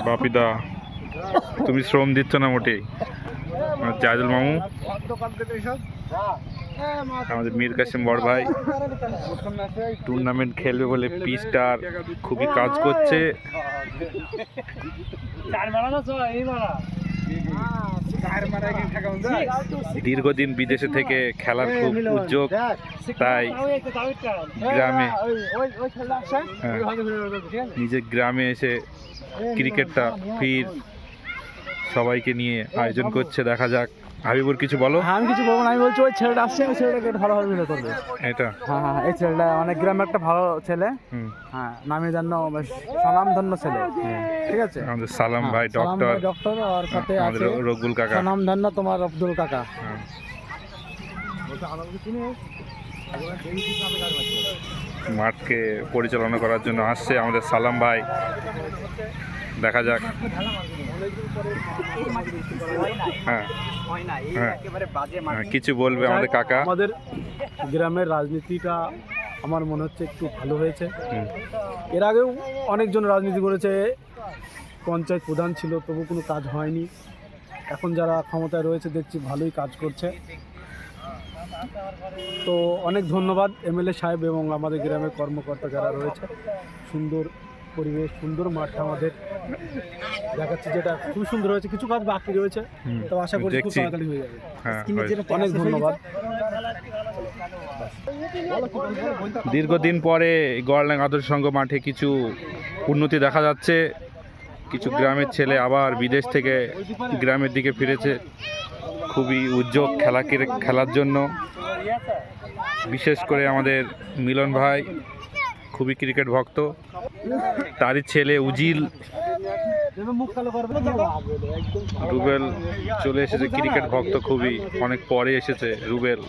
বাপিদা তুমি শ্রম দিচ্ছ না মোটেই। জাহিদুল মামু, আমাদের মীর কাসিম বড় ভাই টুর্নামেন্ট খেলবে বলে পিচটা খুবই কাজ করছে। দীর্ঘদিন বিদেশে থেকে খেলার খুব উদ্যোগ, তাই গ্রামে নিজের গ্রামে এসে ক্রিকেটটা ফির সবাইকে নিয়ে আয়োজন করছে। দেখা যাক। হাবিবুর কিছু বলো। আমি কিছু বলবো না, আমি বলছি ওই ছেলেটা আসছে, ওই ছেলেটাকে ভালোভাবে মিলে করবে এটা। হ্যাঁ হ্যাঁ, এই ছেলেটা অনেক গ্রামের একটা ভালো ছেলে। হ্যাঁ, নামে জন্য স্বনামধন্য ছেলে। ঠিক আছে, আমাদের সালাম ভাই ডক্টর, আর সাথে আছে রকুল কাকা, স্বনামধন্য তোমার আব্দুল কাকা। মাঠকে পরিচালনা করার জন্য আসছে আমাদের সালাম ভাই। দেখা যাক। হ্যাঁ কিছু বলবে আমাদের কাকা। আমাদের গ্রামের রাজনীতিটা আমার মনে হচ্ছে একটু ভালো হয়েছে। এর আগেও অনেকজন রাজনীতি করেছে, পঞ্চায়েত প্রধান ছিল, তবু কোনো কাজ হয়নি। এখন যারা ক্ষমতায় রয়েছে দেখছি ভালোই কাজ করছে। তো অনেক ধন্যবাদ এমএলএ সাহেব এবং আমাদের গ্রামের কর্মকর্তা যারা রয়েছে। সুন্দর পরিবেশ, সুন্দর মাঠ আমাদের দেখাচ্ছে, যেটা খুব সুন্দর হয়েছে। কিছু কাজ বাকি রয়েছে, তো আশা করি খুব তাড়াতাড়ি হয়ে যাবে। অনেক ধন্যবাদ। দীর্ঘদিন পরে গড়লাং আদর্শ সংঘ মাঠে কিছু উন্নতি দেখা যাচ্ছে। কিছু গ্রামের ছেলে আবার বিদেশ থেকে গ্রামের দিকে ফিরেছে, খুবই উদ্যোগ খেলার জন্য। বিশেষ করে আমাদের মিলন ভাই খুবই ক্রিকেট ভক্ত, তারই ছেলে উজিল রুবেল চলে এসেছে, ক্রিকেট ভক্ত খুবই, অনেক পরে এসেছে রুবেল।